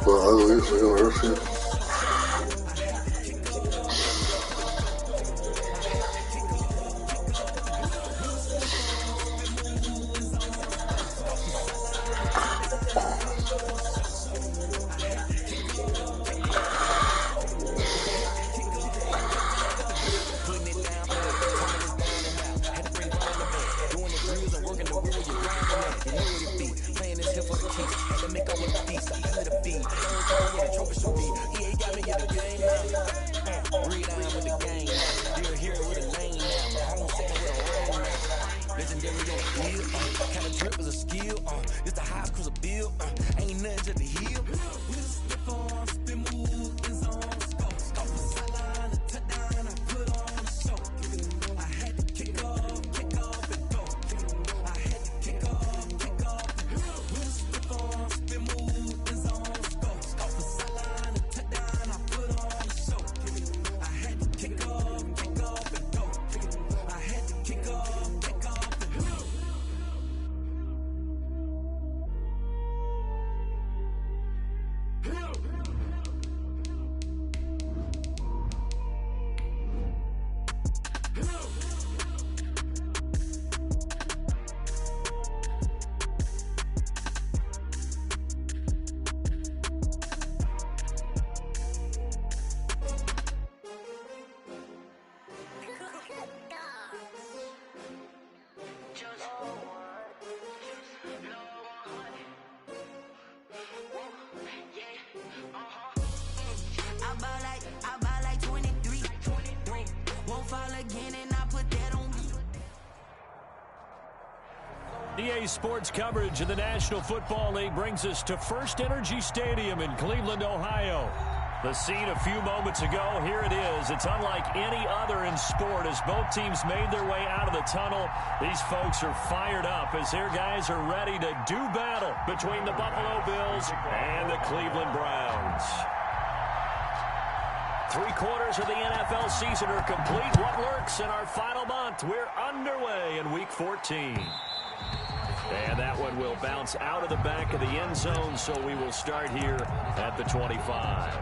But at least we're gonna see. EA Sports coverage of the National Football League brings us to First Energy Stadium in Cleveland, Ohio. The scene a few moments ago, here it is. It's unlike any other in sport as both teams made their way out of the tunnel. These folks are fired up as their guys are ready to do battle between the Buffalo Bills and the Cleveland Browns. 3/4 of the NFL season are complete. What lurks in our final month? We're underway in Week 14. And that one will bounce out of the back of the end zone, so we will start here at the 25.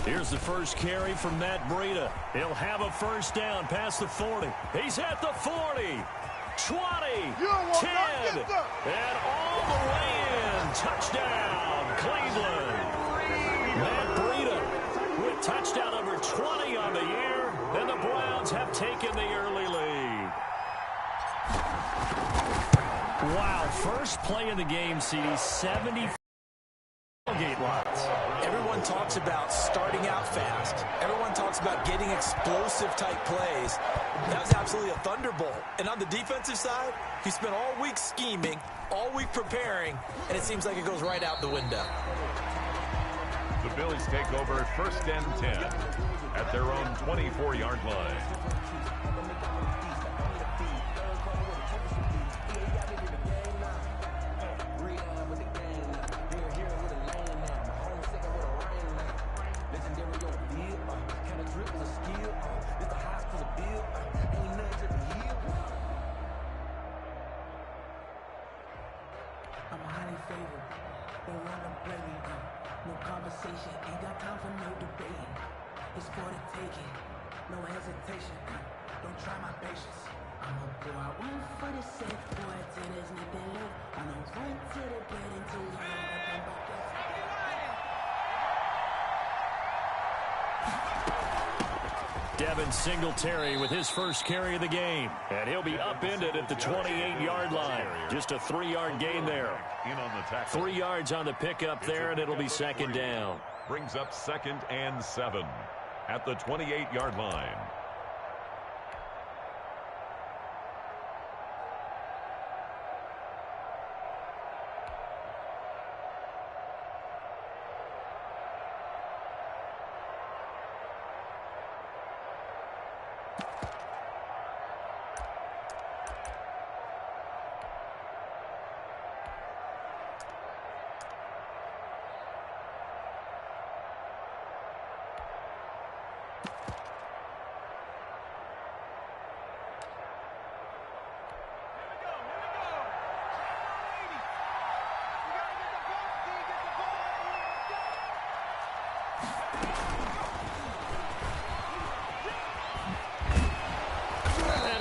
Here's the first carry from Matt Breida. He'll have a first down past the 40. He's at the 40, 20, 10, and all the way in. Touchdown, Cleveland. Matt Breida with touchdown number 20 on the year, and the Browns have taken the early lead. Wow, first play of the game, CD, 70 gate lines. Everyone talks about starting out fast. Everyone talks about getting explosive type plays. That was absolutely a thunderbolt. And on the defensive side, he spent all week scheming, all week preparing, and it seems like it goes right out the window. The Bills take over first and 10 at their own 24-yard line. Ain't got time for no debating. It's for the taking, no hesitation. Don't try my patience. I'ma go out one for the set, boy, till there's nothing left. I'ma run to the bed until we know nothing but that. Devin Singletary with his first carry of the game. And he'll be upended at the 28-yard line. Just a 3-yard gain there. 3 yards on the pickup there, and it'll be second down. Brings up 2nd and 7 at the 28-yard line.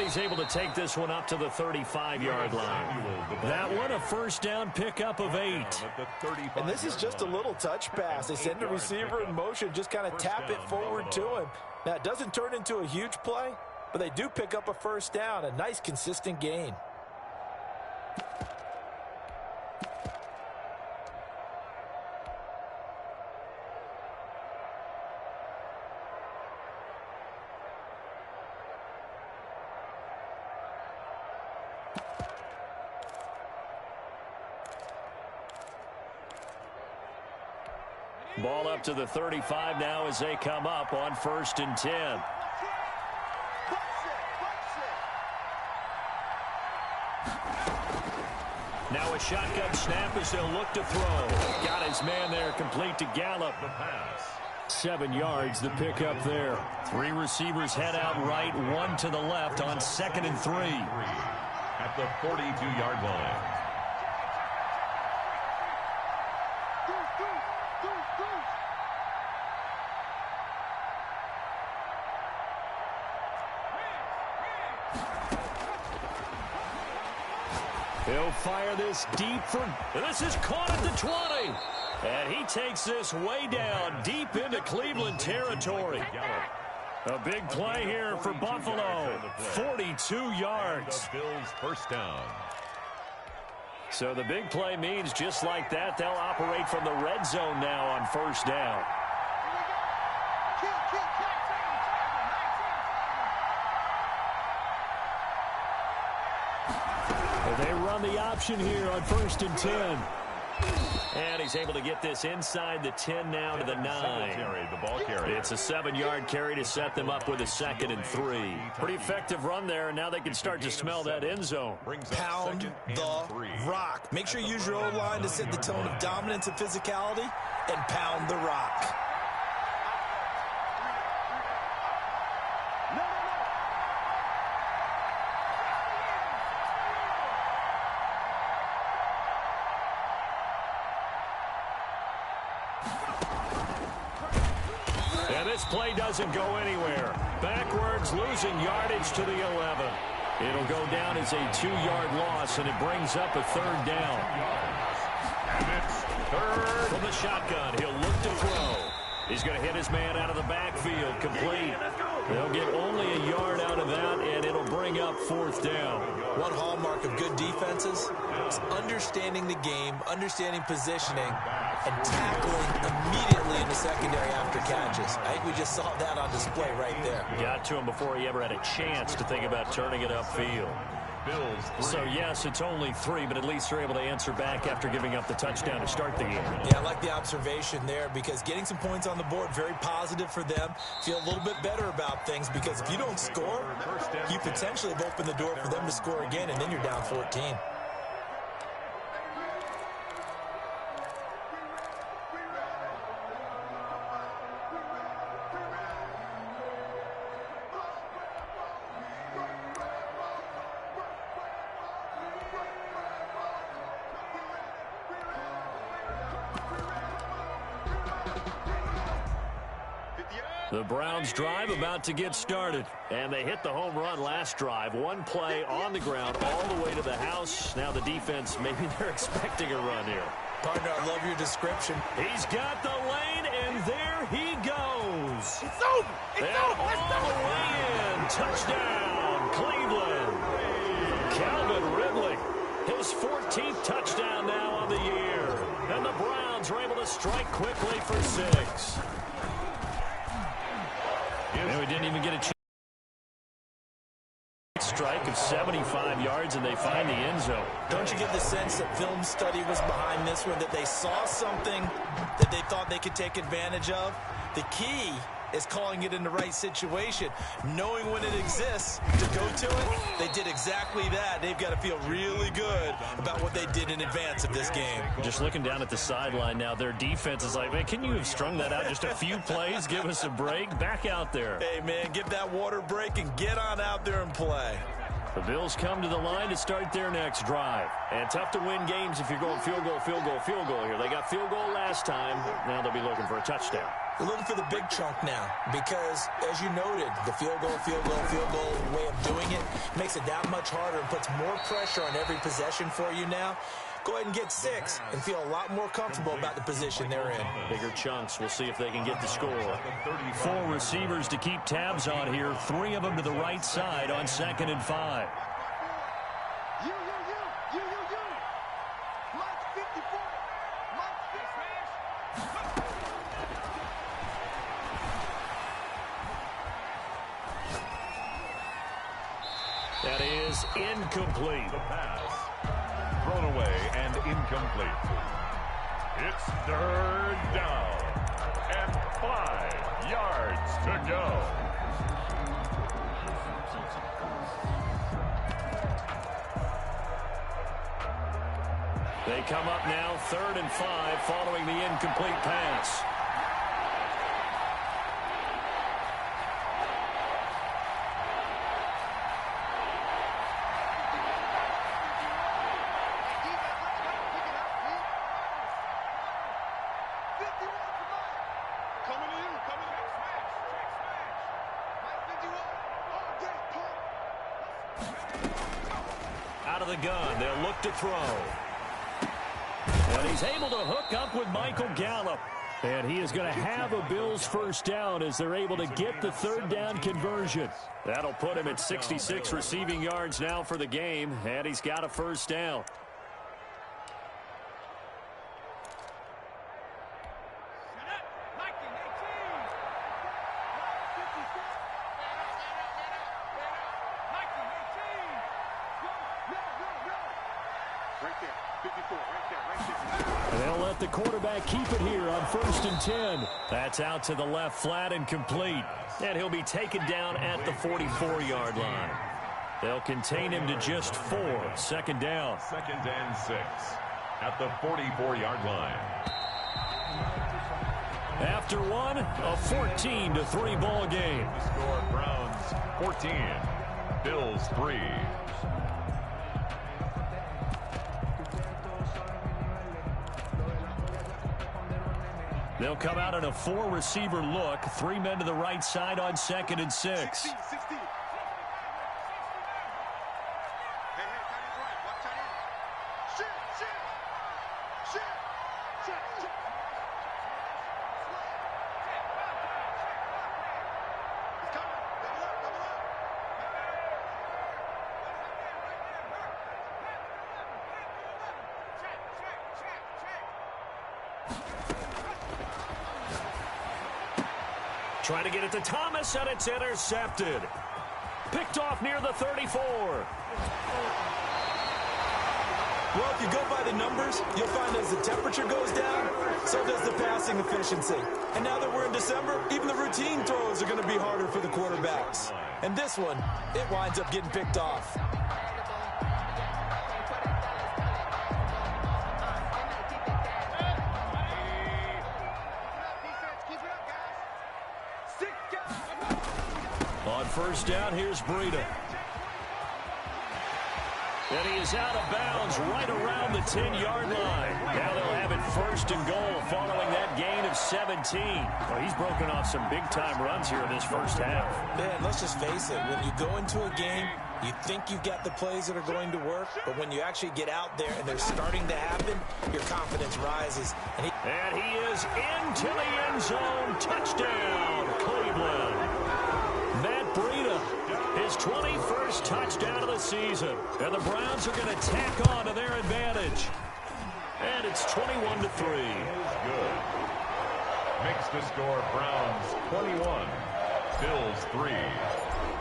He's able to take this one up to the 35-yard line. That one, a first down pickup of 8. And this is just a little touch pass. They send the receiver in motion, just kind of tap it forward to him. Now, it doesn't turn into a huge play, but they do pick up a first down, a nice, consistent gain. Ball up to the 35 now as they come up on 1st and 10. Now a shotgun snap as they'll look to throw. Got his man there, complete to Gallup. The pass. 7 yards, the pickup there. 3 receivers head out right, 1 to the left on 2nd and 3. At the 42-yard line. He'll fire this deep for... This is caught at the 20. And he takes this way down deep into Cleveland territory. A big play here for Buffalo. 42 yards. The Bills' first down. So the big play means just like that, they'll operate from the red zone now on 1st down. They run the option here on 1st and 10. And he's able to get this inside the 10 now to the 9. The ball carrier. It's a 7-yard carry to set them up with a 2nd and 3. Pretty effective run there, and now they can start to smell that end zone. Pound the rock. Make sure you use your O-line to set the tone of dominance and physicality, and pound the rock. This play doesn't go anywhere. Backwards, losing yardage to the 11. It'll go down as a 2-yard loss, and it brings up a 3rd down. And it's 3rd. From the shotgun, he'll look to throw. He's going to hit his man out of the backfield, complete. They'll get only a yard out of that, and it'll bring up 4th down. One hallmark of good defenses is understanding the game, understanding positioning, and tackling immediately in the secondary after catches. I think we just saw that on display right there. Got to him before he ever had a chance to think about turning it upfield. So, yes, it's only 3, but at least they're able to answer back after giving up the touchdown to start the game. Yeah, I like the observation there because getting some points on the board, very positive for them. Feel a little bit better about things because if you don't score, you potentially have opened the door for them to score again, and then you're down 14. The Browns drive about to get started, and they hit the home run last drive. One play on the ground all the way to the house. Now the defense, maybe they're expecting a run here. Partner, I love your description. He's got the lane, and there he goes. It's over. It's over. Let's All the way in. Touchdown, Cleveland. Calvin Ridley, his 14th touchdown now on the year. And the Browns are able to strike quickly for 6. And we didn't even get a chance. Strike of 75 yards, and they find the end zone. Don't you get the sense that film study was behind this one, that they saw something that they thought they could take advantage of? The key is calling it in the right situation, knowing when it exists to go to it. They did exactly that. They've got to feel really good about what they did in advance of this game. Just looking down at the sideline now, their defense is like, man, can you have strung that out just a few plays? Give us a break. Back out there. Hey, man, give that water break and get on out there and play. The Bills come to the line to start their next drive. And tough to win games if you're going field goal, field goal, field goal here. They got field goal last time. Now they'll be looking for a touchdown. We're looking for the big chunk now because, as you noted, the field goal way of doing it makes it that much harder and puts more pressure on every possession for you now. Go ahead and get 6 and feel a lot more comfortable about the position they're in. Bigger chunks. We'll see if they can get the score. 4 receivers to keep tabs on here. 3 of them to the right side on 2nd and 5. You. Mike 54. Mike 56. That is incomplete. The pass. Thrown away and incomplete. It's 3rd down. And 5 yards to go. They come up now 3rd and 5 following the incomplete pass. Out of the gun, they'll look to throw. And he's able to hook up with Michael Gallup. And he is going to have a Bills first down as they're able to get the 3rd down conversion. That'll put him at 66 receiving yards now for the game, and he's got a first down. They'll let the quarterback keep it here on 1st and 10. That's out to the left flat and complete. And he'll be taken down at the 44-yard line. They'll contain him to just 4. 2nd down. 2nd and 6 at the 44-yard line. After one, a 14-3 ball game. The score, Browns 14, Bills 3. They'll come out in a 4-receiver look. 3 men to the right side on 2nd and 6. Trying to get it to Thomas, and it's intercepted. Picked off near the 34. Well, if you go by the numbers, you'll find as the temperature goes down, so does the passing efficiency. And now that we're in December, even the routine throws are going to be harder for the quarterbacks. And this one, it winds up getting picked off. On 1st down, here's Breida. And he is out of bounds right around the 10-yard line. Now they'll have have it 1st and goal following that gain of 17. Well, he's broken off some big-time runs here in this first half. Man, let's just face it. When you go into a game, you think you've got the plays that are going to work, but when you actually get out there and they're starting to happen, your confidence rises. And he is into the end zone. Touchdown, Cleveland. Matt Breida, his 21st touchdown of the season. And the Browns are going to tack on to their advantage. And it's 21-3. Good. Makes the score Browns 21, Bills 3.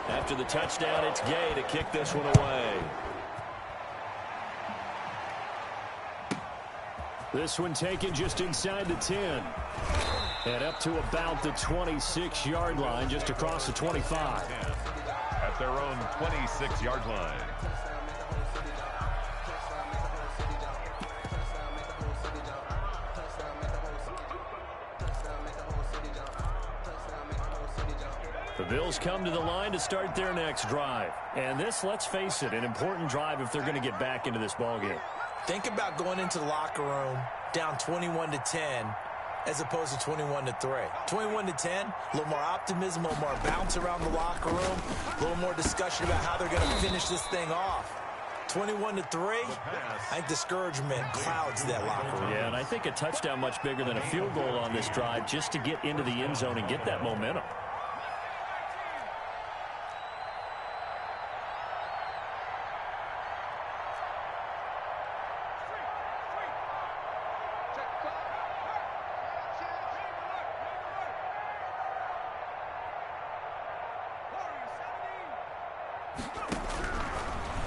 After the touchdown, it's Gay to kick this one away. This one taken just inside the 10. And up to about the 26-yard line, just across the 25. At their own 26-yard line. The Bills come to the line to start their next drive. And this, let's face it, an important drive if they're going to get back into this ballgame. Think about going into the locker room down 21-10 as opposed to 21-3. 21-10, a little more optimism, a little more bounce around the locker room, a little more discussion about how they're going to finish this thing off. 21-3, I think discouragement clouds that locker room. Yeah, and I think a touchdown much bigger than a field goal on this drive just to get into the end zone and get that momentum.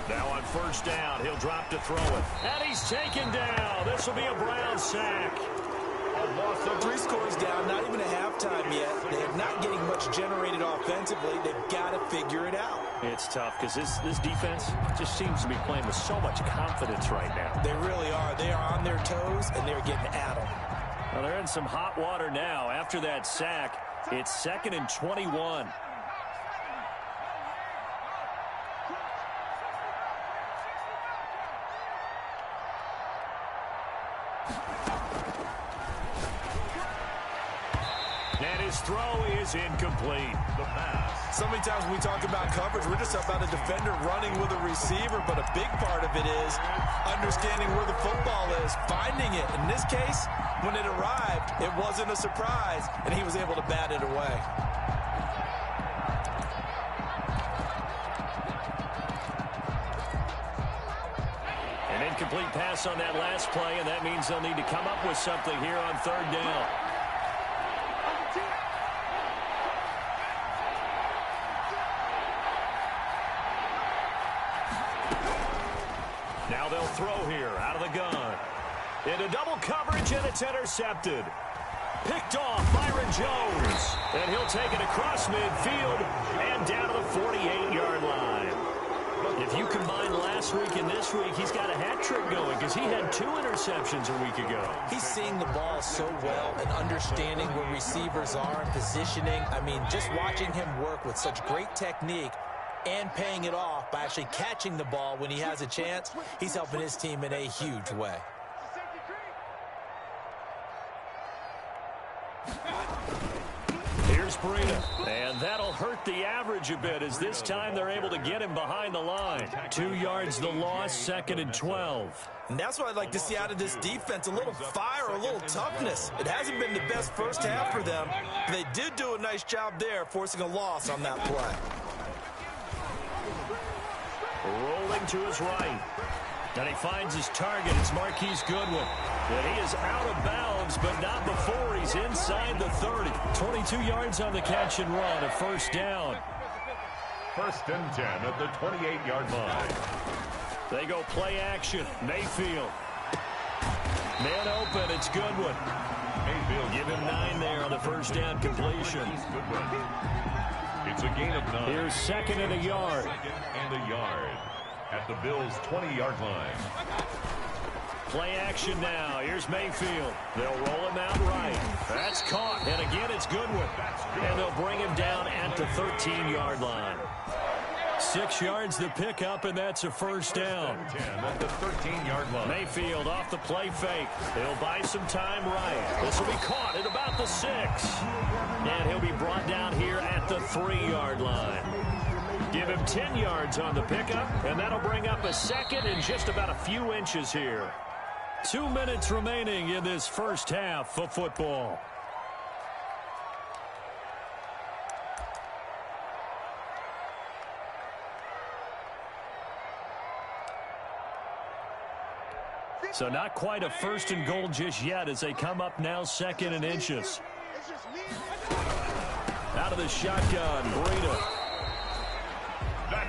Now on 1st down, he'll drop to throw it. And he's taken down. This will be a Brown sack. So 3 scores down, not even a halftime yet. They're not getting much generated offensively. They've got to figure it out. It's tough because this defense just seems to be playing with so much confidence right now. They really are. They are on their toes, and they're getting at them. Well, they're in some hot water now. After that sack, it's 2nd and 21. And his throw is incomplete. The pass. So many times when we talk about coverage, we're just about a defender running with a receiver, but a big part of it is understanding where the football is, finding it. In this case, when it arrived, it wasn't a surprise, and he was able to bat it away. An incomplete pass on that last play, and that means they'll need to come up with something here on 3rd down. Now they'll throw here out of the gun. Into double coverage, and it's intercepted. Picked off Byron Jones. And he'll take it across midfield and down to the 48-yard line. If you combine last week and this week, he's got a hat trick going because he had 2 interceptions a week ago. He's seeing the ball so well and understanding where receivers are and positioning. I mean, just watching him work with such great technique and paying it off by actually catching the ball when he has a chance, he's helping his team in a huge way. Here's Breida, and that'll hurt the average a bit as this time they're able to get him behind the line. 2 yards the loss, 2nd and 12. And that's what I'd like to see out of this defense, a little fire, a little toughness. It hasn't been the best first half for them, but they did do a nice job there forcing a loss on that play. Rolling to his right. And he finds his target. It's Marquise Goodwin. And he is out of bounds, but not before he's inside the 30. 22 yards on the catch and run, a 1st down. 1st and 10 at the 28-yard line. They go play action. Mayfield. Man open, it's Goodwin. Mayfield. Give him 9 there on the 1st down completion. It's a gain of 9. Here's 2nd and a yard. 2nd and a yard at the Bills' 20-yard line. Play action now. Here's Mayfield. They'll roll him out right. That's caught. And again, it's Goodwin. And they'll bring him down at the 13-yard line. 6 yards the pickup, and that's a first down. 10 at the 13-yard line. Mayfield off the play fake. He'll buy some time right. This will be caught at about the 6. And he'll be brought down here at the 3-yard line. Give him 10 yards on the pickup, and that'll bring up a second and just about a few inches here. 2 minutes remaining in this first half of football. So not quite a first and goal just yet as they come up now 2nd and inches. Out of the shotgun, Breida.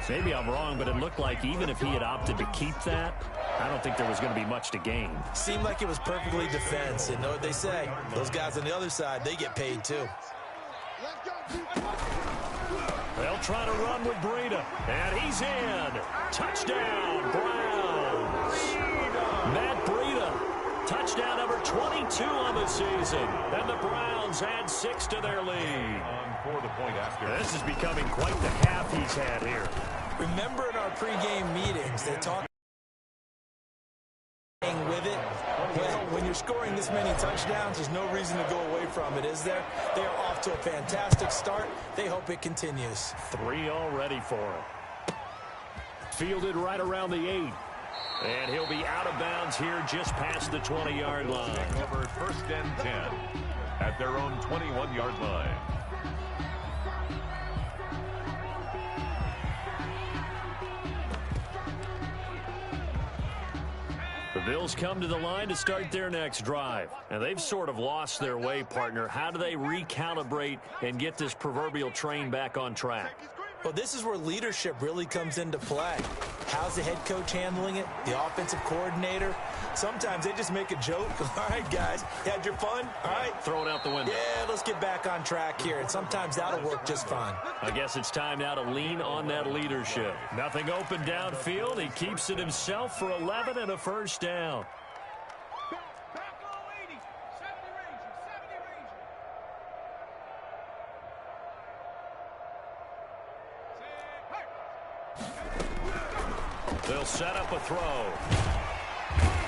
Maybe I'm wrong, but it looked like even if he had opted to keep that, I don't think there was going to be much to gain. Seemed like it was perfectly defense. And know what they say? Those guys on the other side, they get paid too. They'll try to run with Breida. And he's in. Touchdown, Browns. Matt Breida. Touchdown number 22 on the season. And the Browns add 6 to their lead. For the point after. This is becoming quite the half he's had here. Remember in our pregame meetings, they talk with it. Well, when you're scoring this many touchdowns, there's no reason to go away from it, is there? They are off to a fantastic start. They hope it continues. 3 already for him. Fielded right around the 8. And he'll be out of bounds here just past the 20-yard line. Over 1st and 10 at their own 21-yard line. The Bills come to the line to start their next drive. And they've sort of lost their way, partner. How do they recalibrate and get this proverbial train back on track? Well, this is where leadership really comes into play. How's the head coach handling it? The offensive coordinator? Sometimes they just make a joke. All right, guys, you had your fun? All right. Throw it out the window. Yeah, let's get back on track here. And sometimes that'll work just fine. I guess it's time now to lean on that leadership. Nothing open downfield. He keeps it himself for 11 and a first down. They'll set up a throw.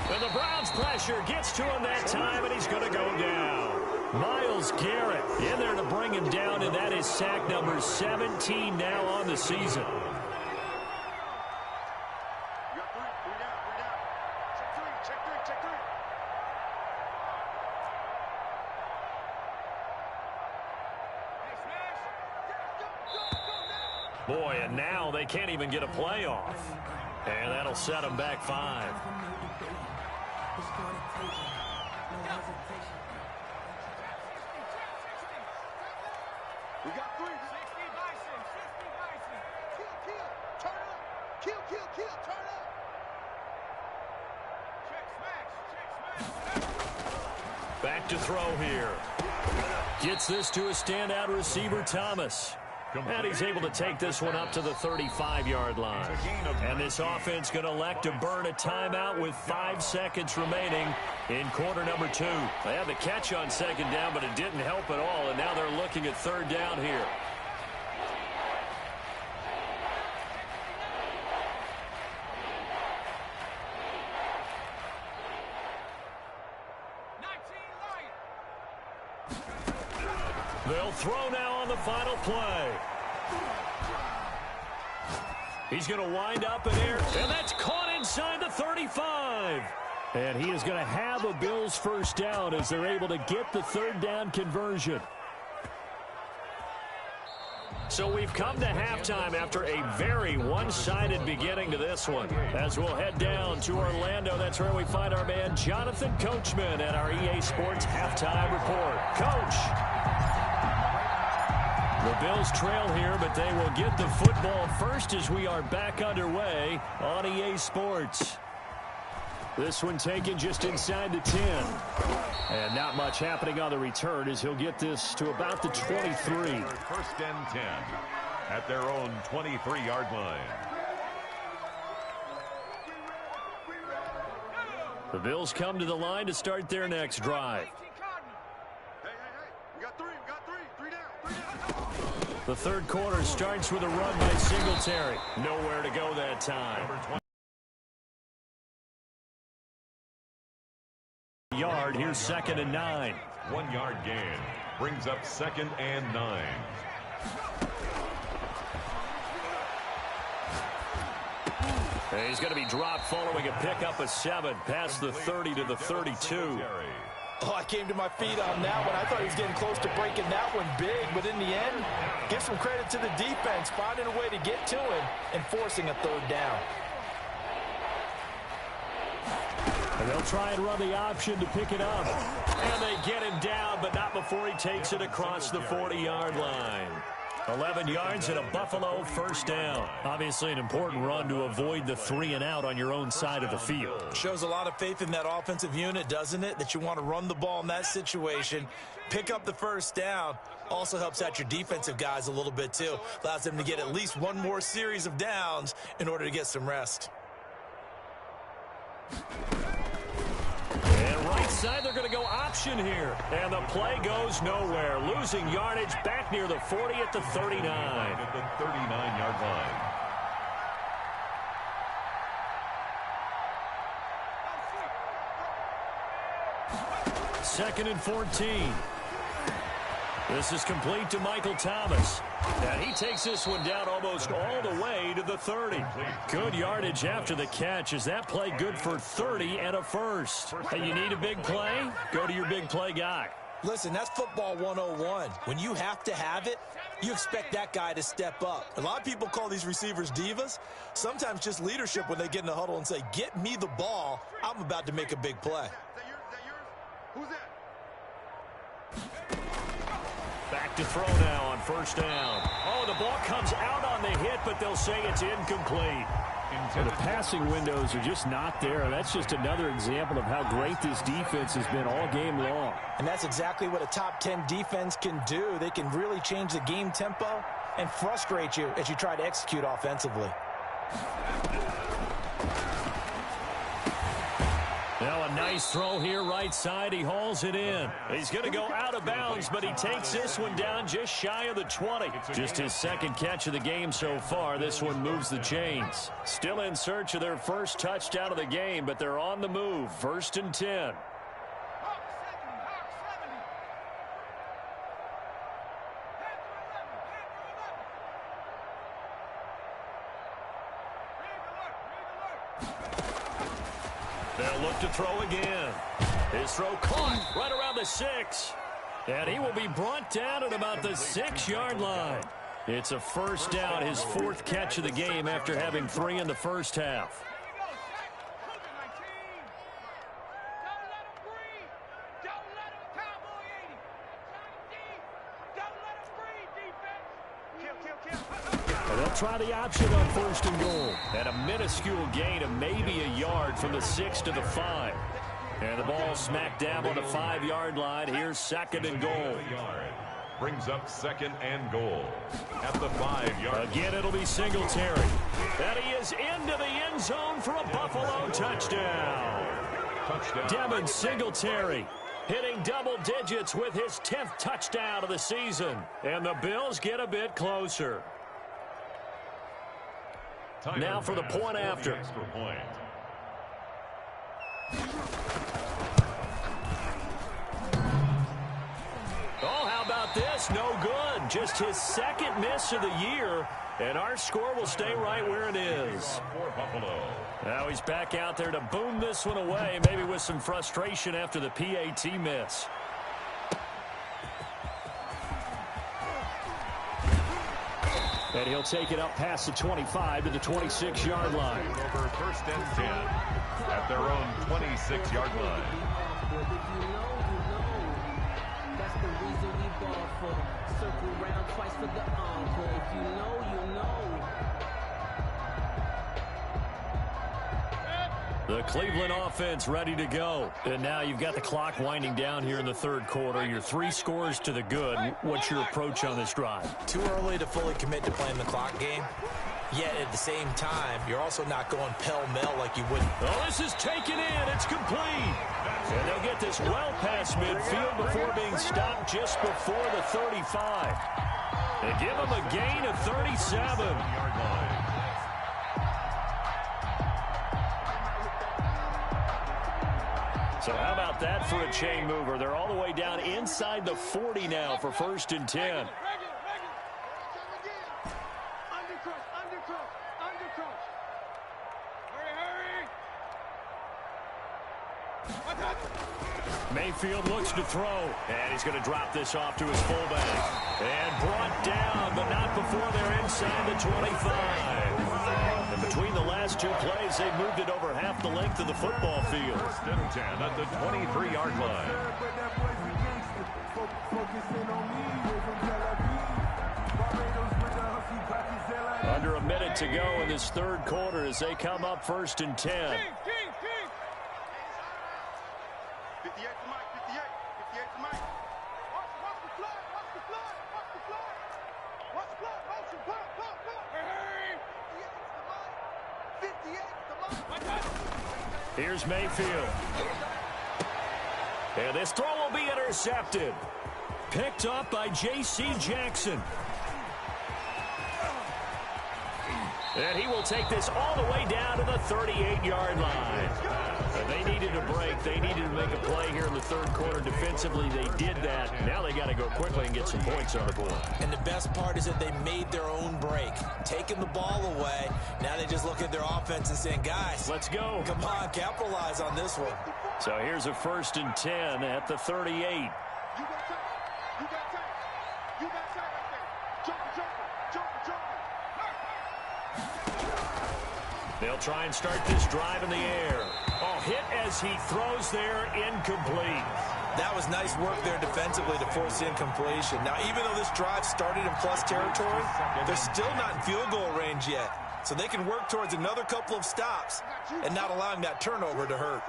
And the Browns pressure gets to him that time, and he's going to go down. Myles Garrett in there to bring him down, and that is sack number 17 now on the season. Boy, and now they can't even get a play off. And that'll set them back 5. We got 3. 60 Bison. 60 Bison. Kill. Turn up. Kill. Turn up. Check smash. Back to throw here. Gets this to a standout receiver, Thomas. And he's able to take this one up to the 35-yard line. And this offense going to elect to burn a timeout with 5 seconds remaining in quarter number 2. They had the catch on 2nd down, but it didn't help at all. And now they're looking at 3rd down here. They'll throw now on the final play. He's going to wind up in air, and that's caught inside the 35. And he is going to have a Bills first down as they're able to get the 3rd down conversion. So we've come to halftime after a very one-sided beginning to this one. As we'll head down to Orlando, that's where we find our man Jonathan Coachman at our EA Sports Halftime Report. Coach. The Bills trail here, but they will get the football first as we are back underway on EA Sports. This one taken just inside the 10. And not much happening on the return as he'll get this to about the 23. 1st and 10 at their own 23-yard line. The Bills come to the line to start their next drive. Hey. We got 3. 3 down. The third quarter starts with a run by Singletary. Nowhere to go that time. Yard, here's 2nd and 9. 1 yard gain. Brings up 2nd and 9. He's going to be dropped following a pickup of 7 past the 30 to the 32. Oh, I came to my feet on that one. I thought he was getting close to breaking that one big, but in the end, give some credit to the defense, finding a way to get to him and forcing a 3rd down. And they'll try and run the option to pick it up. And they get him down, but not before he takes it across the 40-yard line. 11 yards and a Buffalo 1st down. Obviously an important run to avoid the 3-and-out on your own side of the field. Shows a lot of faith in that offensive unit, doesn't it? That you want to run the ball in that situation. Pick up the 1st down. Also helps out your defensive guys a little bit too. Allows them to get at least one more series of downs in order to get some rest. And right side, they're going to go option here. And the play goes nowhere. Losing yardage back near the 40 at the 39. At the 39-yard line. Second and 14. This is complete to Michael Thomas. And he takes this one down almost all the way to the 30. Good yardage after the catch. Is that play good for 30 and a 1st? Hey, you need a big play? Go to your big play guy. Listen, that's football 101. When you have to have it, you expect that guy to step up. A lot of people call these receivers divas. Sometimes just leadership when they get in the huddle and say, get me the ball. I'm about to make a big play. Is that yours? Who's that? Back to throw now on 1st down. Oh, the ball comes out on the hit, but they'll say it's incomplete. So the passing windows are just not there. That's just another example of how great this defense has been all game long. And that's exactly what a top 10 defense can do. They can really change the game tempo and frustrate you as you try to execute offensively. Now a nice throw here right side. He hauls it in. He's going to go out of bounds, but he takes this one down just shy of the 20. Just his 2nd catch of the game so far. This one moves the chains. Still in search of their 1st touchdown of the game, but they're on the move. 1st and 10. They'll look to throw again. His throw caught right around the 6. And he will be brought down at about the 6-yard line. It's a 1st down, his 4th catch of the game after having 3 in the 1st half. They'll try the option on 1st and goal. And a minuscule gain of maybe a yard from the 6 to the 5. And the ball smacked down on the 5-yard line. Here's 2nd and goal. Brings up 2nd and goal at the 5-yard. Again, it'll be Singletary. And he is into the end zone for a Buffalo touchdown. Devin Singletary hitting double digits with his 10th touchdown of the season. And the Bills get a bit closer. Now for the point after. Extra point. Oh, how about this? No good. Just his 2nd miss of the year. And our score will stay right where it is. For Buffalo. Now he's back out there to boom this one away, maybe with some frustration after the PAT miss. And he'll take it up past the 25 to the 26-yard line. Over 1st and 10 at their own 26-yard line. That's the reason we ball for. Circle round twice for the encore. If you know, you know. The Cleveland offense ready to go. And now you've got the clock winding down here in the 3rd quarter. Your 3 scores to the good. What's your approach on this drive? Too early to fully commit to playing the clock game. Yet at the same time, you're also not going pell-mell like you would. Oh, this is taken in. It's complete. And they'll get this well past midfield before being stopped just before the 35. They give him a gain of 37. So how about that for a chain mover? They're all the way down inside the 40 now for 1st and 10. Mayfield looks to throw, and he's going to drop this off to his fullback. And brought down, but not before they're inside the 25. And between the last two plays, they moved it over half the length of the football field. 1st and 10 at the 23-yard line. Under a minute to go in this third quarter as they come up 1st and 10. 58 to Mike, 58 to Mike. Watch the flag, watch the flag, watch the flag. Watch the flag, motion, pull. Hey! 58 to Mike. Here's Mayfield. And this throw will be intercepted. Picked up by J.C. Jackson. And he will take this all the way down to the 38-yard line. They needed a break. They needed to make a play here in the third quarter. Defensively, they did that. Now they got to go quickly and get some points on the board. And the best part is that they made their own break. Taking the ball away. Now they just look at their offense and saying, guys, let's go. Come on, capitalize on this one. So here's a 1st and 10 at the 38. You got time. You got time. You got time right there. Jumper. They'll try and start this drive in the air. Oh, hit as he throws there, incomplete. That was nice work there defensively to force incompletion. Now, even though this drive started in plus territory, they're still not in field goal range yet. So they can work towards another couple of stops and not allowing that turnover to hurt.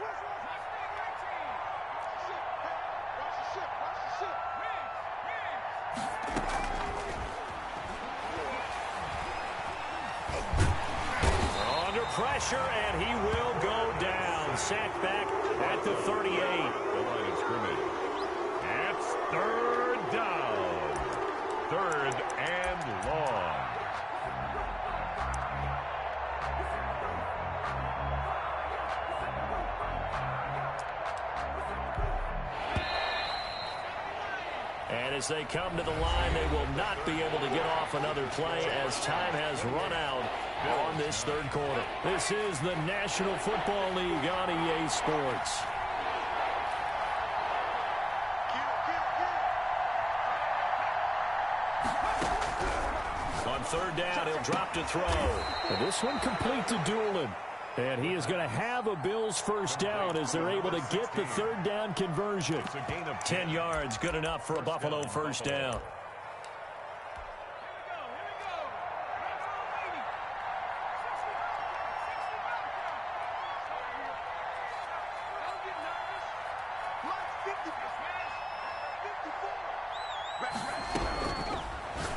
Pressure, and he will go down. Sacked back at the 38. The line of scrimmage. It's 3rd down. 3rd and long. And as they come to the line, they will not be able to get off another play as time has run out on this third quarter. This is the National Football League on EA Sports. On 3rd down, he'll drop to throw. And this one complete to Doolin. And he is going to have a Bills 1st down as they're able to get the 3rd down conversion. It's a gain of 10 yards, good enough for a Buffalo 1st down.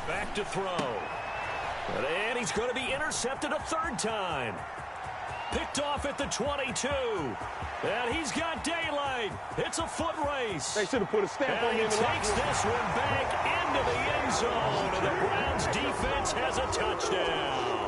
Back to throw. And he's going to be intercepted a 3rd time. Picked off at the 22. And he's got daylight. It's a foot race. They should have put a stamp on him. And he takes this one back into the end zone. And the Browns defense has a touchdown.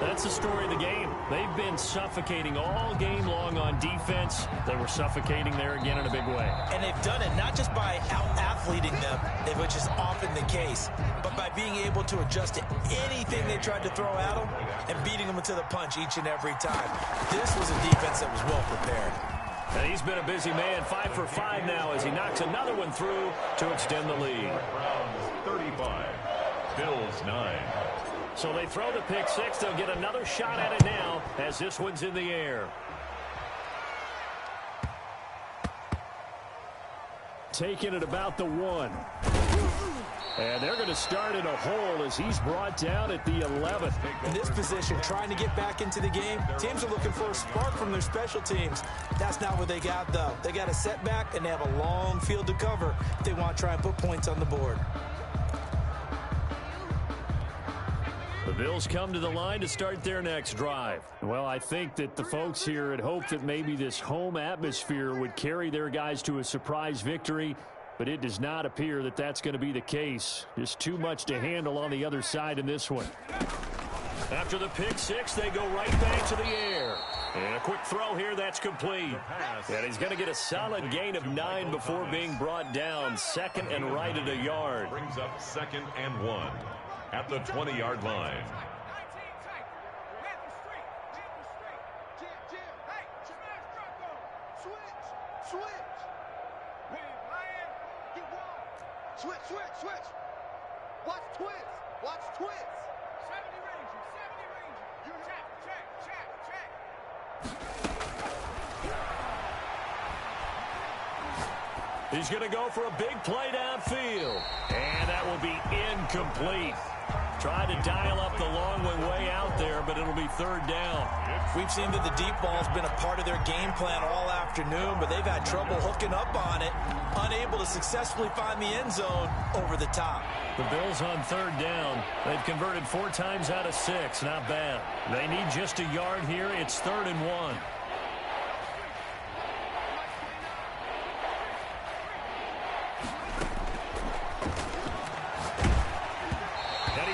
That's the story of the game. They've been suffocating all game long on defense. They were suffocating there again in a big way. And they've done it not just by out-athleting them, which is often the case, but by being able to adjust to anything they tried to throw at them and beating them to the punch each and every time. This was a defense that was well prepared. And he's been a busy man, 5 for 5 now as he knocks another one through to extend the lead. Browns 35, Bills 9. So they throw the pick six. They'll get another shot at it now as this one's in the air. Taking it about the 1. And they're going to start in a hole as he's brought down at the 11th. In this position, trying to get back into the game, teams are looking for a spark from their special teams. That's not what they got, though. They got a setback, and they have a long field to cover if they want to try and put points on the board. The Bills come to the line to start their next drive. Well, I think that the folks here had hoped that maybe this home atmosphere would carry their guys to a surprise victory. but it does not appear that that's going to be the case. Just too much to handle on the other side in this one. After the pick six, they go right back to the air. And a quick throw here, that's complete. And he's going to get a solid gain of 9 before being brought down. Second and right at a yard. Brings up 2nd and 1 at the 20-yard line. Switch. Watch twist. 70 Ranger. You check. He's going to go for a big play downfield. And that will be incomplete. Tried to dial up the long way out there, but it'll be 3rd down. We've seen that the deep ball's been a part of their game plan all afternoon, but they've had trouble hooking up on it, unable to successfully find the end zone over the top. The Bills on 3rd down. They've converted 4 times out of 6. Not bad. They need just a yard here. It's 3rd and 1.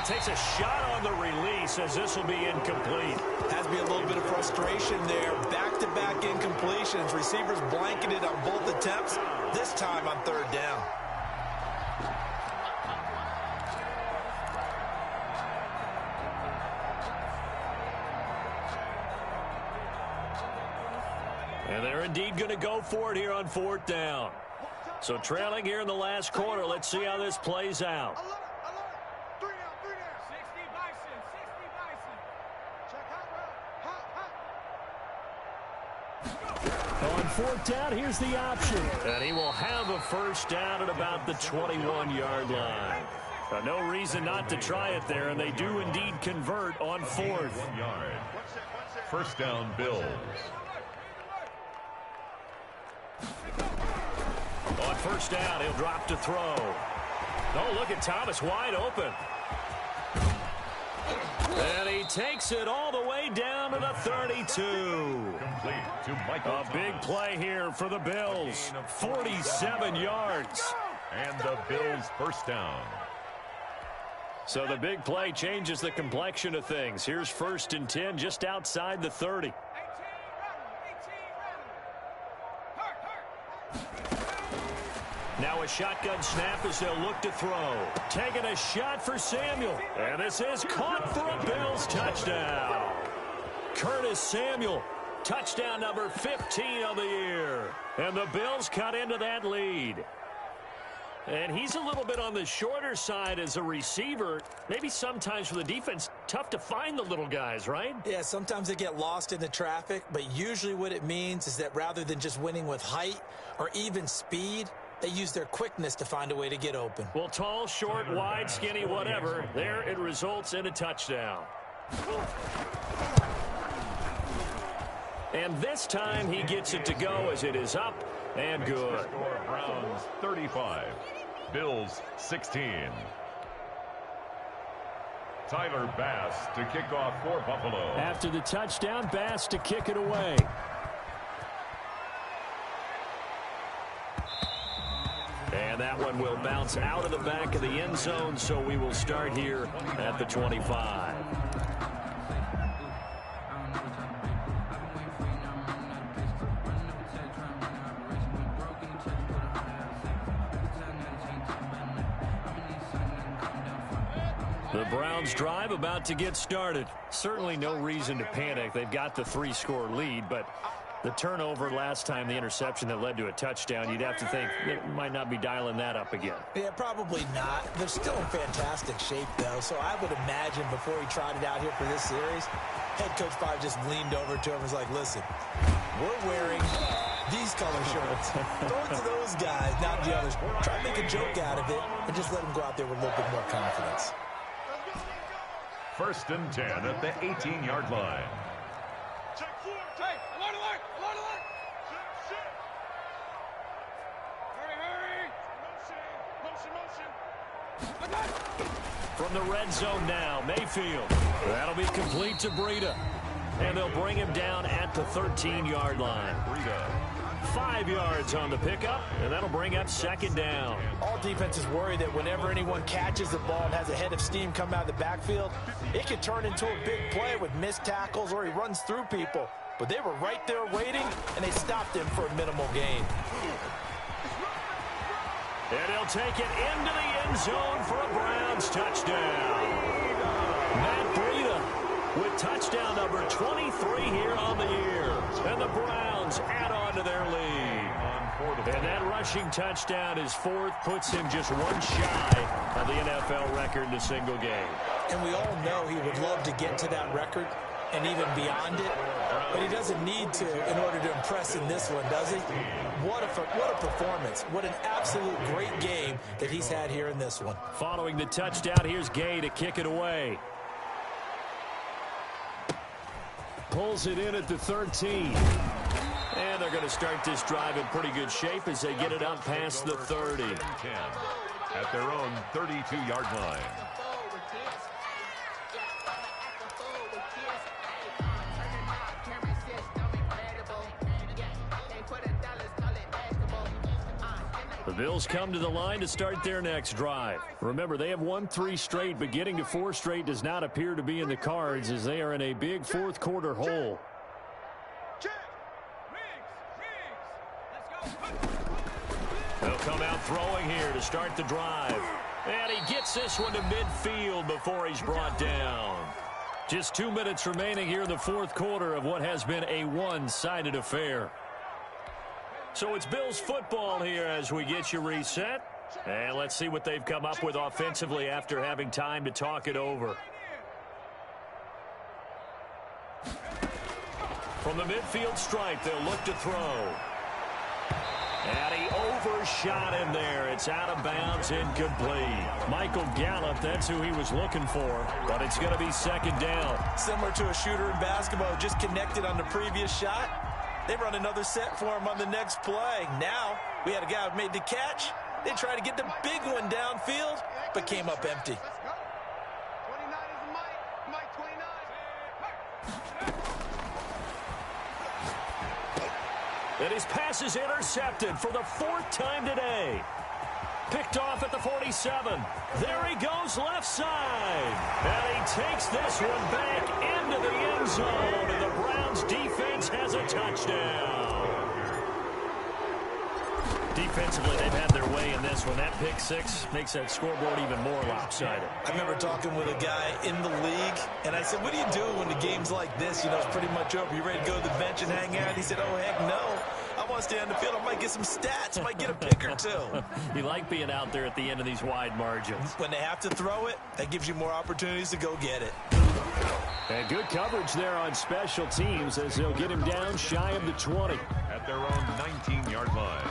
Takes a shot on the release as this will be incomplete. Has to be a little bit of frustration there. Back-to-back incompletions. Receivers blanketed on both attempts, this time on 3rd down. And they're indeed going to go for it here on 4th down. So trailing here in the last quarter. Let's see how this plays out. On 4th down, here's the option. And he will have a 1st down at about the 21-yard line. No reason not to try it there, and they do indeed convert on 4th. 1 yard. 1st down, Bills. On 1st down, he'll drop to throw. Oh, look at Thomas wide open. And he takes it all the way down to the 32. Complete to Michael A big play here for the Bills. 47 yards. And the Bills' 1st down. So the big play changes the complexion of things. Here's 1st and 10 just outside the 30. Now a shotgun snap as they'll look to throw. Taking a shot for Samuel. And this is caught for a Bills touchdown. Curtis Samuel, touchdown number 15 of the year. And the Bills cut into that lead. And he's a little bit on the shorter side as a receiver. Maybe sometimes for the defense, tough to find the little guys, right? Yeah, sometimes they get lost in the traffic, but usually what it means is that rather than just winning with height or even speed, they use their quickness to find a way to get open. Well, tall, short, wide, skinny, whatever. There it results in a touchdown. And this time he gets it to go as it is up and good. Score Browns 35. Bills 16. Tyler Bass to kick off for Buffalo. After the touchdown, Bass to kick it away. And that one will bounce out of the back of the end zone, so we will start here at the 25. The Browns drive about to get started. Certainly no reason to panic. They've got the 3-score lead, but the turnover last time, the interception that led to a touchdown, you'd have to think it might not be dialing that up again. Yeah, probably not. They're still in fantastic shape, though, so I would imagine before he trotted out here for this series, head coach probably just leaned over to him and was like, listen, we're wearing these color shirts. Throw it to those guys, not the others. Try to make a joke out of it and just let them go out there with a little bit more confidence. 1st and 10 at the 18-yard line. From the red zone now, Mayfield. That'll be complete to Breida. And they'll bring him down at the 13-yard line. Breida 5 yards on the pickup, and that'll bring up second down. All defenses worry that whenever anyone catches the ball and has a head of steam come out of the backfield, it could turn into a big play with missed tackles or he runs through people. But they were right there waiting, and they stopped him for a minimal gain. And he'll take it into the end zone for a Browns touchdown. Matt Breida with touchdown number 23 here on the year. And the Browns add on to their lead. And that rushing touchdown is fourth, puts him just one shy of the NFL record in a single game. And we all know he would love to get to that record and even beyond it, but he doesn't need to in order to impress in this one, does he? What a performance. What an absolute great game that he's had here in this one. Following the touchdown, here's Gay to kick it away. Pulls it in at the 13. And they're going to start this drive in pretty good shape as they get it up past the 30. 10 at their own 32-yard line. The Bills come to the line to start their next drive. Remember, they have won 3 straight, but getting to 4 straight does not appear to be in the cards as they are in a big fourth quarter hole. They'll come out throwing here to start the drive. And he gets this one to midfield before he's brought down. Just 2 minutes remaining here in the fourth quarter of what has been a one-sided affair. So it's Bills football here as we get you reset. And let's see what they've come up with offensively after having time to talk it over. From the midfield stripe, they'll look to throw. And he overshot him there. It's out of bounds, incomplete. Michael Gallup, that's who he was looking for, but it's going to be second down. Similar to a shooter in basketball who just connected on the previous shot. They run another set for him on the next play. Now, we had a guy who made the catch. They tried to get the big one downfield, but came up empty. 29 is Mike 29. And his pass is intercepted for the 4th time today. Picked off at the 47. There he goes left side. And he takes this one back into the end zone. And the Browns defense has a touchdown. Defensively, they've had their way in this one. That pick six makes that scoreboard even more lopsided. I remember talking with a guy in the league, and I said, what do you do when the game's like this? You know, it's pretty much over. You ready to go to the bench and hang out? He said, oh, heck no. I want to stay on the field. I might get some stats. I might get a pick or two. You like being out there at the end of these wide margins. When they have to throw it, that gives you more opportunities to go get it. And good coverage there on special teams as they'll get him down shy of the 20. At their own 19-yard line.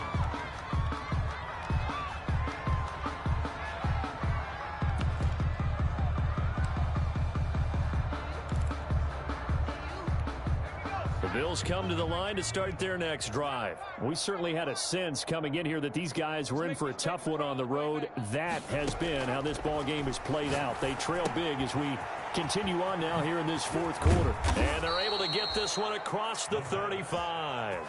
The Bills come to the line to start their next drive. We certainly had a sense coming in here that these guys were in for a tough one on the road. That has been how this ball game has played out. They trail big as we continue on now here in this fourth quarter. And they're able to get this one across the 35.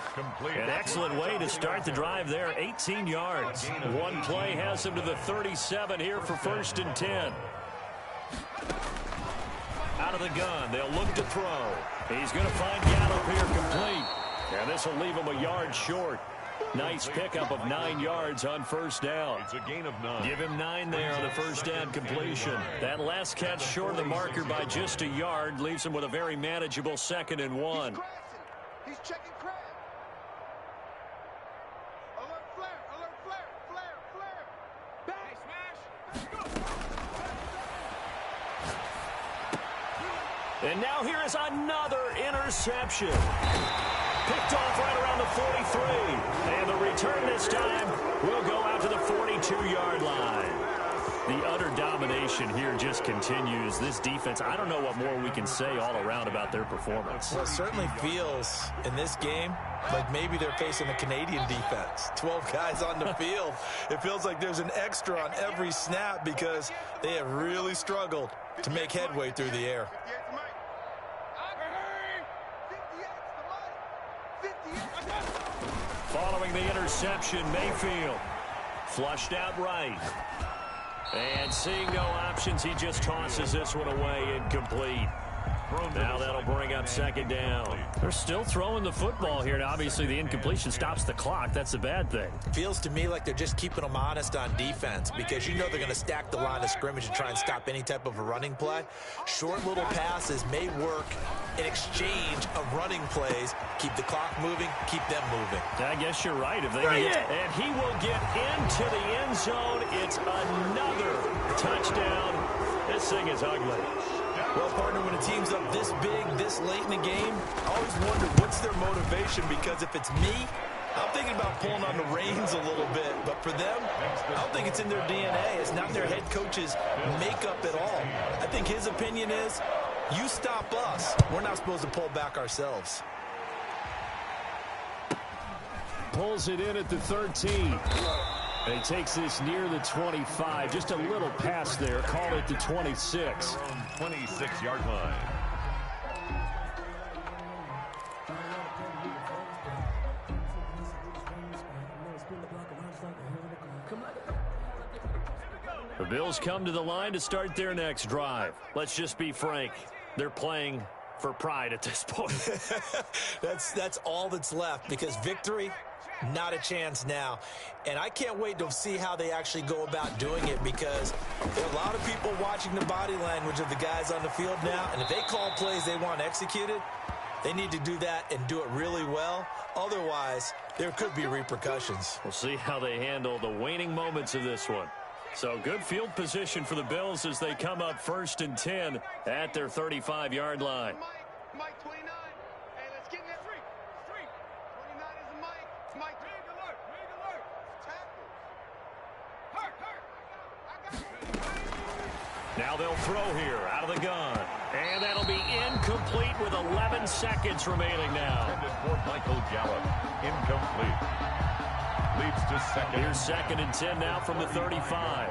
An excellent way to start the drive there, 18 yards. One play has them to the 37 here for 1st and 10. Out of the gun, they'll look to throw. He's going to find Gallup here complete. And this will leave him a yard short. Nice pickup of 9 yards on 1st down. It's a gain of 9. Give him 9 there on the 1st down completion. That last catch short of the marker by just a yard leaves him with a very manageable 2nd and 1. He's checking crab. Alert flare, alert flare, flare, flare. Back smash. And now here is another interception. Picked off right around the 43. And the return this time will go out to the 42-yard line. The utter domination here just continues. This defense, I don't know what more we can say all around about their performance. Well, it certainly feels in this game like maybe they're facing a Canadian defense. 12 guys on the field. It feels like there's an extra on every snap because they have really struggled to make headway through the air. 58's the Mike. 58's the Mike. Following the interception, Mayfield flushed out right. And seeing no options, he just tosses this one away, incomplete. Now that'll bring up second down. They're still throwing the football here, and obviously the incompletion stops the clock. That's a bad thing. Feels to me like they're just keeping them honest on defense because you know they're going to stack the line of scrimmage and try and stop any type of a running play. Short little passes may work in exchange of running plays. Keep the clock moving, keep them moving. I guess you're right. If they can get... And he will get into the end zone. It's another touchdown. This thing is ugly. Well, partner, when a team's up this big, this late in the game, I always wonder what's their motivation, because if it's me, I'm thinking about pulling on the reins a little bit. But for them, I don't think it's in their DNA. It's not their head coach's makeup at all. I think his opinion is, you stop us, we're not supposed to pull back ourselves. Pulls it in at the 13. And he takes this near the 25. Just a little pass there. Call it the 26. 26-yard line. The Bills come to the line to start their next drive. Let's just be frank. They're playing for pride at this point. That's all that's left, because victory, not a chance now. And I can't wait to see how they actually go about doing it, because there are a lot of people watching the body language of the guys on the field now, and if they call plays they want executed, they need to do that and do it really well. Otherwise, there could be repercussions. We'll see how they handle the waning moments of this one. So good field position for the Bills as they come up 1st and 10 at their 35-yard line. Mike 29. Hey, let's get in there. 3. 29 is the Mike. Mike, rig alert. Tackle. Hurt. Now they'll throw here out of the gun. And that'll be incomplete with 11 seconds remaining now. Intended for Michael Gallup. Incomplete. Leads to second. Here's 2nd and 10 now from the 35.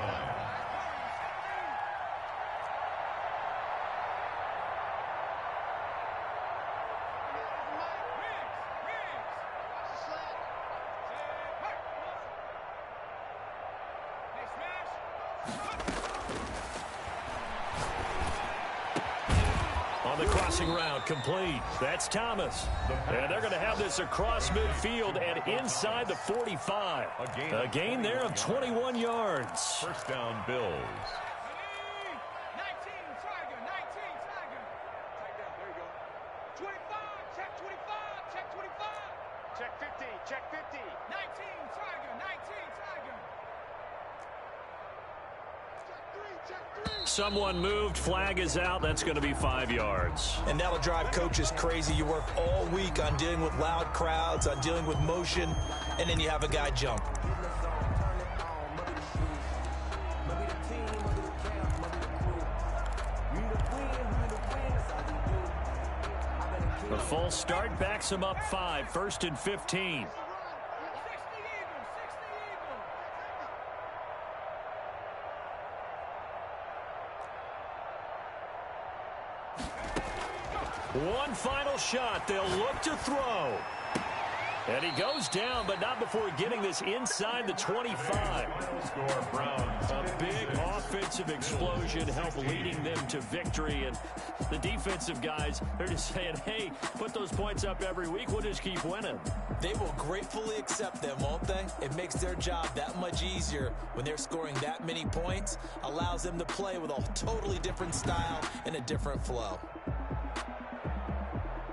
On the crossing route, complete. That's Thomas. And they're going to have this across midfield and inside the 45. A gain there of 21 yards. First down, Bills. 19, Tiger. 19, Tiger. Take down. There you go. 25. Check 25. Check 25. Check 50. Check 50. 19, Tiger. 19, Tiger. Someone moved. Flag is out. That's going to be 5 yards. And that'll drive coaches crazy. You work all week on dealing with loud crowds, on dealing with motion, and then you have a guy jump. The full start backs him up 5. 1st and 15. One final shot. They'll look to throw. And he goes down, but not before getting this inside the 25. Score Browns. A big offensive explosion helped leading them to victory. And the defensive guys, they're just saying, hey, put those points up every week. We'll just keep winning. They will gratefully accept them, won't they? It makes their job that much easier when they're scoring that many points. Allows them to play with a totally different style and a different flow.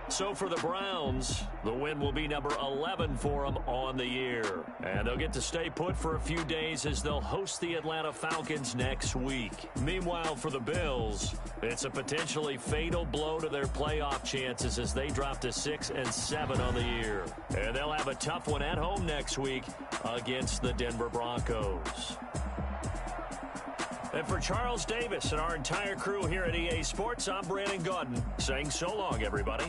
So for the Browns, the win will be number 11 for them on the year. And they'll get to stay put for a few days as they'll host the Atlanta Falcons next week. Meanwhile, for the Bills, it's a potentially fatal blow to their playoff chances as they drop to 6 and 7 on the year. And they'll have a tough one at home next week against the Denver Broncos. And for Charles Davis and our entire crew here at EA Sports, I'm Brandon Gaudin saying so long, everybody.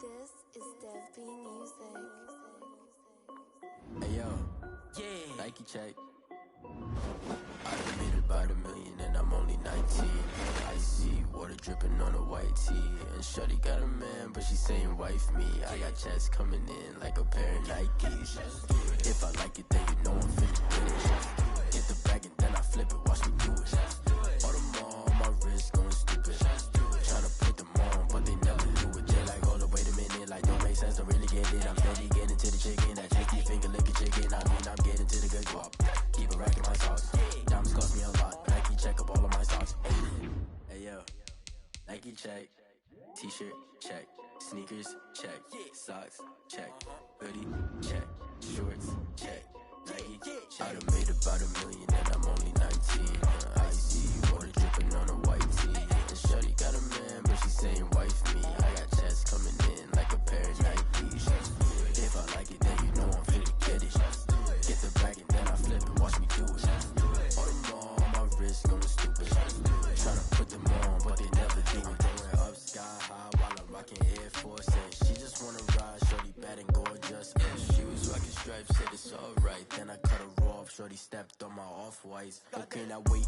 This is Dfl Music. Hey yo, Nike check. I done made about $1 million and I'm only 19. I see water dripping on a white tee. And shorty got a man, but she saying wife me. I got checks coming in like a pair of Nikes. If I like it, then you know I'm finna get it. Get the bag and then I flip it, watch me do it. All them on my wrist going stupid. Tryna put them on, but they never do it. They like, hold up, wait a minute, like don't make sense, don't really get it. I'm steady getting to the chicken, that tasty finger licking chicken. I mean, I'm getting to the good guap. Keep it racking my sauce. Diamonds cost me a lot. Nike check up all of my socks. Hey yo, Nike check. T-shirt check. Sneakers check. Socks check. Hoodie check. Shorts check. Nike check. I done made about $1 million and I'm only 19. I see water dripping on a white tee. And shorty got a man, but she saying wife me. I got checks coming in like a pair of Nikes. If I like it, then you know I'm finna get it. Get the bag and then I flip it, watch me do it. All them on my wrist going stupid. Tryna put them on, but they never do it. Going up sky high while I'm rocking Air Force. And she just wanna ride, shorty bad and gorgeous. And she was rocking stripes, said it's alright. Then I cut her off, shorty stepped on my off-whites. Okay, now wait.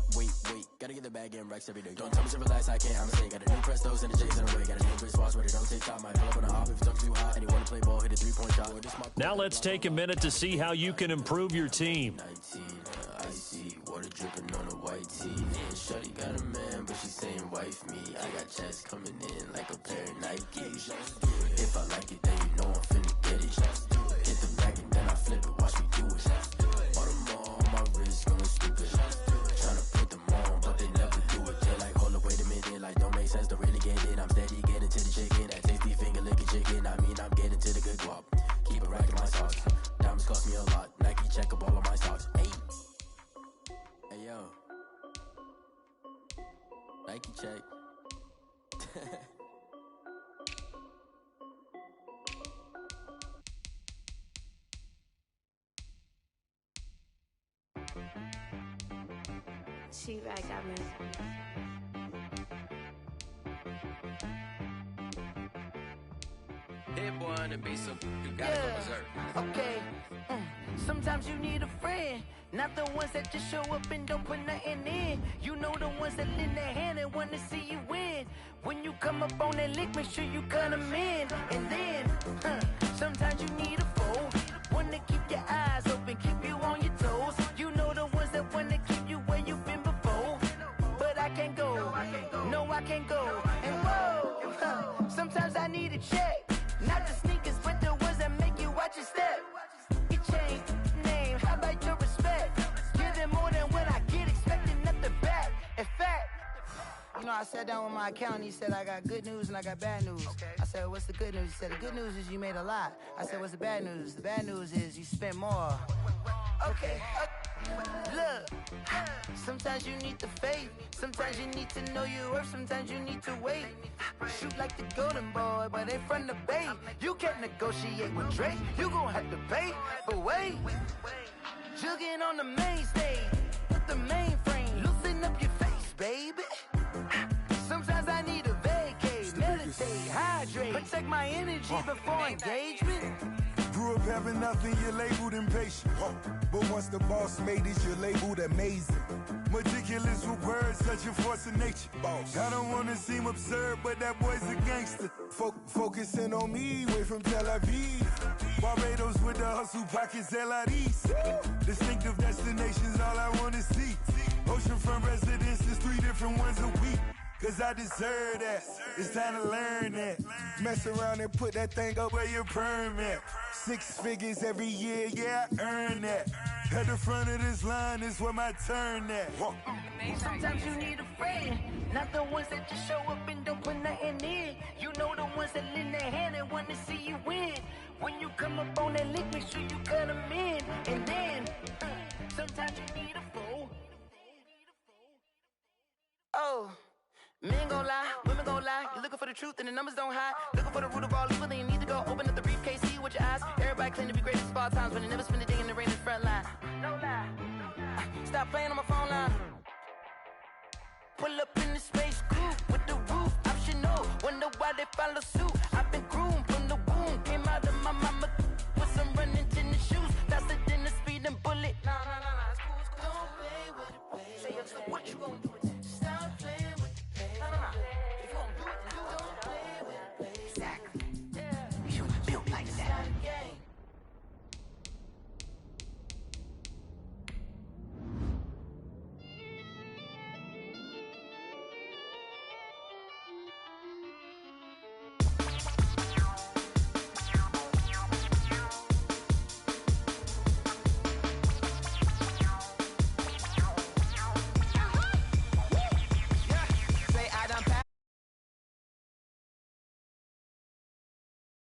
Gotta get the bag and racks every day. Don't tell me to relax, I can't, I'm saying. Got a new Prestos and a J's in the way. Got a new wristwatch where they don't take time. Might pull up on a hop if it's too hot. And you wanna play ball, hit a three-point shot. Now let's take a minute to see how you can improve your team. 19, I see water dripping on a white tee. And shorty got a man, but she saying wife me. I got checks coming in like a pair of Nikes. If I like it, then you know I'm finna get it. Get the bag and then I flip it, watch me do it. All them on my wrist going stupid. Tryna put them on, but they never do it. They like, hold up, wait a minute, like don't make sense, don't really get it. I'm steady getting to the chicken, that tasty finger licking chicken. I mean, I'm getting to the good guap. Keep it racking my socks. Diamonds cost me a lot. Nike check up all of my socks. Hey yo, Nike check. She-Rag got me. Hit boy on the beat, so you gotta go berserk. Okay. Sometimes you need a friend, not the ones that just show up and don't put nothing in. You know the ones that lend their hand and want to see you win. When you come up on that lick, make sure you cut them in. And then, sometimes you need a foe, one to keep your eyes open, keep you on your toes. You know the ones that want to keep you where you've been before. But I can't go, no I can't go. And whoa, sometimes I need a check, not the sneakers, but the ones that make you watch your step. You change name, how about your respect? Give them more than what I get, expecting nothing back. In fact, you know, I sat down with my accountant, he said I got good news and I got bad news. I said, what's the good news? He said, the good news is you made a lot. I said, what's the bad news? The bad news is you spent more. Okay, look, sometimes you need the faith, sometimes you need to know your worth, sometimes you need to wait. Shoot like the golden boy, but they from the bay. You can't negotiate with Drake, you gon' have to pay. But wait, jugging on the main stage, with the mainframe, loosen up your face, baby. Sometimes I need a vacate, meditate, hydrate, protect my energy before engagement. Grew up having nothing, you're labeled impatient. But once the boss made it, you're labeled amazing. Meticulous with words, such a force of nature. I don't wanna seem absurd, but that boy's a gangster. Focusing on me, way from Tel Aviv. Barbados with the hustle pockets, LIDs. Distinctive destinations, all I wanna see. Oceanfront residences, 3 different ones a week. Cause I deserve that, it's time to learn that. Mess around and put that thing up where your perm at. 6 figures every year, yeah, I earn that. At the front of this line is where my turn at. Sometimes you need a friend, not the ones that just show up and don't put nothing in. You know the ones that lend their hand and want to see you win. When you come up on that lick, make sure you cut them in. And then, sometimes you need a foe. Oh. Men gon' lie, women gon' lie. You're looking for the truth and the numbers don't hide. Looking for the root of all evil, then you need to go open up the briefcase, see with your eyes. Everybody claim to be greatest of all times, but they never spend a day in the rain in the front line. No lie. Stop playing on my phone line. Pull up in the space coupe with the roof optional. Wonder why they follow suit.